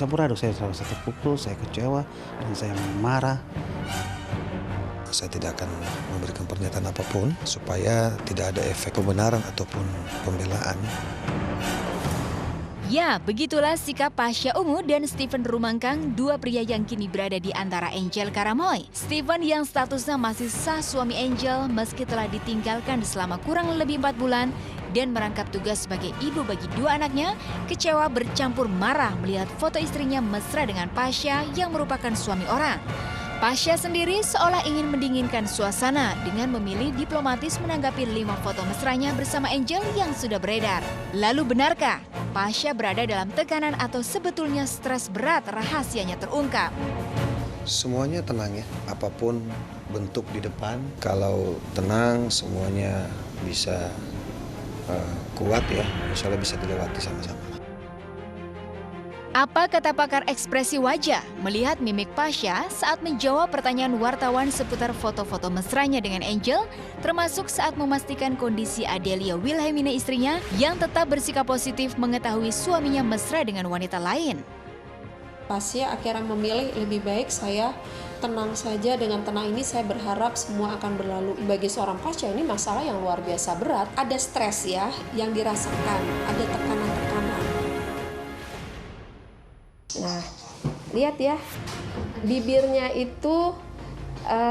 campur aduk. Saya merasa terpukul, saya kecewa, dan saya marah. Saya tidak akan memberikan pernyataan apapun supaya tidak ada efek kebenaran ataupun pembelaan. Ya, begitulah sikap Pasha Ungu dan Steven Rumangkang, dua pria yang kini berada di antara Angel Karamoy. Steven yang statusnya masih sah suami Angel meski telah ditinggalkan selama kurang lebih 4 bulan dan merangkap tugas sebagai ibu bagi 2 anaknya, kecewa bercampur marah melihat foto istrinya mesra dengan Pasha yang merupakan suami orang. Pasha sendiri seolah ingin mendinginkan suasana dengan memilih diplomatis menanggapi 5 foto mesranya bersama Angel yang sudah beredar. Lalu benarkah Pasha berada dalam tekanan atau sebetulnya stres berat rahasianya terungkap? Semuanya tenang ya, apapun bentuk di depan, kalau tenang semuanya bisa kuat ya, insya Allah bisa dilewati sama-sama. Apa kata pakar ekspresi wajah melihat mimik Pasha saat menjawab pertanyaan wartawan seputar foto-foto mesranya dengan Angel, termasuk saat memastikan kondisi Adelia Wilhelmina istrinya yang tetap bersikap positif mengetahui suaminya mesra dengan wanita lain? Pasha akhirnya memilih lebih baik saya tenang saja, dengan tenang ini saya berharap semua akan berlalu. Bagi seorang Pasha ini masalah yang luar biasa berat, ada stres ya yang dirasakan, ada tekanan-tekanan. Nah, lihat ya, bibirnya itu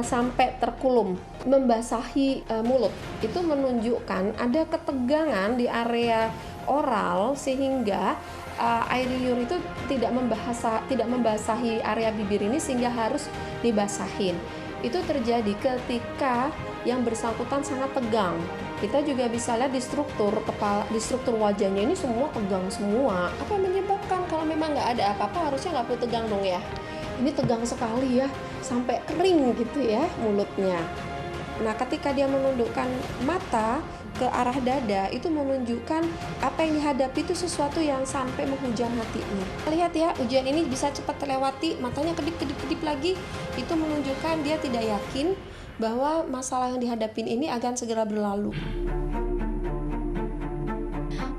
sampai terkulum, membasahi mulut. Itu menunjukkan ada ketegangan di area oral sehingga air liur itu tidak membasahi area bibir ini sehingga harus dibasahin. Itu terjadi ketika yang bersangkutan sangat tegang. Kita juga bisa lihat di struktur kepala, di struktur wajahnya ini semua tegang semua. Apa yang menyebabkan? Kalau memang nggak ada apa-apa harusnya nggak perlu tegang dong ya. Ini tegang sekali ya, sampai kering gitu ya mulutnya. Nah, ketika dia menundukkan mata ke arah dada, itu menunjukkan apa yang dihadapi itu sesuatu yang sampai menghujam hatinya. Lihat ya, ujian ini bisa cepat terlewati, matanya kedip-kedip lagi. Itu menunjukkan dia tidak yakin bahwa masalah yang dihadapin ini akan segera berlalu.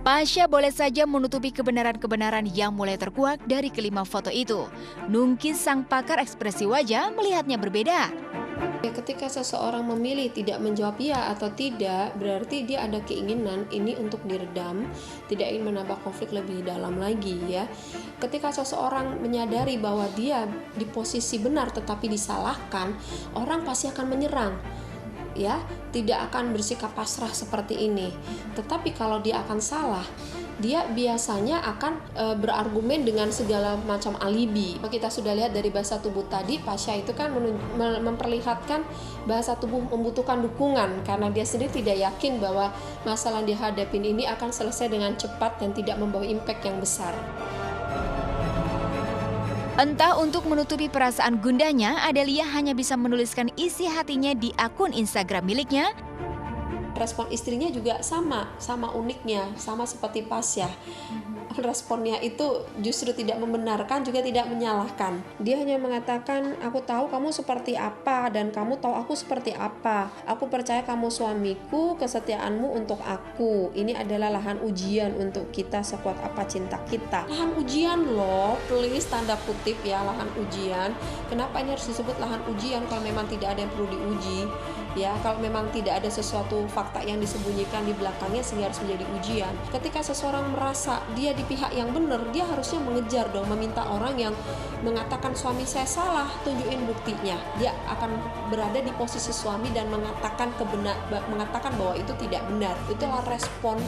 Pasha boleh saja menutupi kebenaran-kebenaran yang mulai terkuak dari kelima foto itu. Nungkis sang pakar ekspresi wajah melihatnya berbeda. Ketika seseorang memilih tidak menjawab ya atau tidak, berarti dia ada keinginan ini untuk diredam, tidak ingin menambah konflik lebih dalam lagi ya. Ketika seseorang menyadari bahwa dia di posisi benar tetapi disalahkan, orang pasti akan menyerang. Ya, tidak akan bersikap pasrah seperti ini. Tetapi kalau dia akan salah, dia biasanya akan berargumen dengan segala macam alibi. Kita sudah lihat dari bahasa tubuh tadi, Pasha itu kan memperlihatkan bahasa tubuh membutuhkan dukungan karena dia sendiri tidak yakin bahwa masalah yang dihadapin ini akan selesai dengan cepat dan tidak membawa impact yang besar. Entah untuk menutupi perasaan gundanya, Adelia hanya bisa menuliskan isi hatinya di akun Instagram miliknya. Respon istrinya juga sama uniknya, sama seperti Pasha. Responnya itu justru tidak membenarkan juga tidak menyalahkan. Dia hanya mengatakan, aku tahu kamu seperti apa dan kamu tahu aku seperti apa. Aku percaya kamu suamiku, kesetiaanmu untuk aku. Ini adalah lahan ujian untuk kita sekuat apa cinta kita. Lahan ujian loh, please tanda kutip ya, lahan ujian. Kenapa ini harus disebut lahan ujian kalau memang tidak ada yang perlu diuji? Ya, kalau memang tidak ada sesuatu fakta yang disembunyikan di belakangnya sehingga harus menjadi ujian. Ketika seseorang merasa dia di pihak yang benar, dia harusnya mengejar dong, meminta orang yang mengatakan suami saya salah, tunjukin buktinya. Dia akan berada di posisi suami dan mengatakan bahwa itu tidak benar. Itulah respon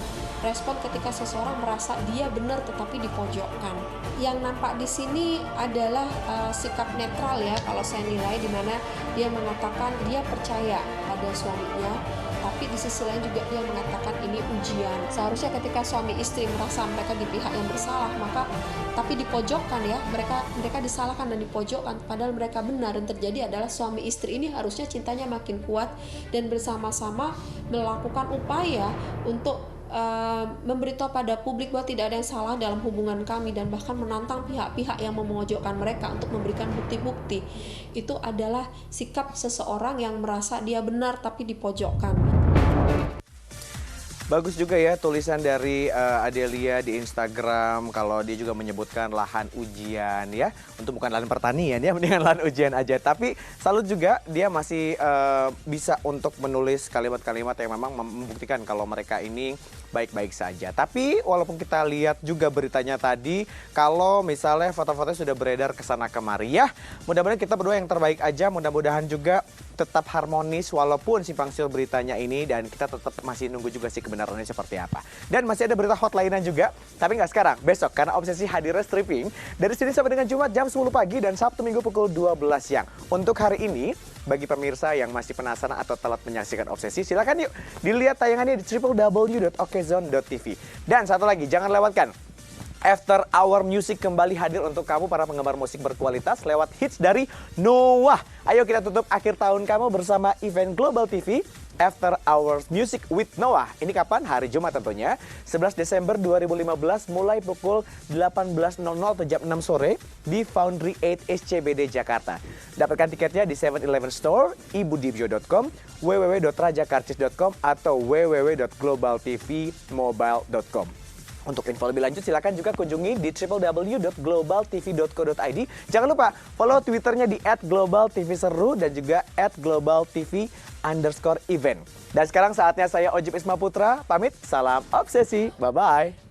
ketika seseorang merasa dia benar tetapi dipojokkan. Yang nampak di sini adalah sikap netral ya, kalau saya nilai, di mana dia mengatakan dia percaya pada suaminya, tapi di sisi lain juga dia mengatakan ini ujian. Seharusnya ketika suami istri merasa mereka di pihak yang bersalah, tapi dipojokkan ya, mereka disalahkan dan dipojokkan padahal mereka benar, dan terjadi adalah suami istri ini harusnya cintanya makin kuat dan bersama-sama melakukan upaya untuk memberitahu pada publik bahwa tidak ada yang salah dalam hubungan kami, dan bahkan menantang pihak-pihak yang memojokkan mereka untuk memberikan bukti-bukti. Itu adalah sikap seseorang yang merasa dia benar tapi dipojokkan. Bagus juga ya tulisan dari Adelia di Instagram kalau dia juga menyebutkan lahan ujian ya. Untuk bukan lahan pertanian ya, mendingan lahan ujian aja. Tapi salut juga dia masih bisa untuk menulis kalimat-kalimat yang memang membuktikan kalau mereka ini baik-baik saja. Tapi walaupun kita lihat juga beritanya tadi, kalau misalnya foto-fotonya sudah beredar ke sana kemari ya, mudah-mudahan kita berdua yang terbaik aja, mudah-mudahan juga tetap harmonis walaupun simpang siur beritanya ini, dan kita tetap masih nunggu juga sih kebenarannya seperti apa. Dan masih ada berita hot lainnya juga, tapi nggak sekarang, besok karena Obsesi hadirnya stripping dari Senin sampai dengan Jumat jam 10 pagi dan Sabtu Minggu pukul 12 siang. Untuk hari ini, bagi pemirsa yang masih penasaran atau telat menyaksikan Obsesi, silakan yuk dilihat tayangannya di www.okezone.tv. Dan satu lagi, jangan lewatkan After Hour Music kembali hadir untuk kamu para penggemar musik berkualitas lewat hits dari Noah. Ayo kita tutup akhir tahun kamu bersama event Global TV After Hours Music with Noah. Ini kapan? Hari Jumat tentunya, 11 Desember 2015 mulai pukul 18.00 atau jam 6 sore di Foundry 8 SCBD Jakarta. Dapatkan tiketnya di 7-Eleven Store, ibudibyo.com, www.rajakarcis.com atau www.globaltvmobile.com. Untuk info lebih lanjut silakan juga kunjungi di www.globaltv.co.id. Jangan lupa follow Twitternya di @globaltvseru dan juga @globaltv_event. Dan sekarang saatnya saya Ojib Isma Putra pamit, salam obsesi, bye-bye.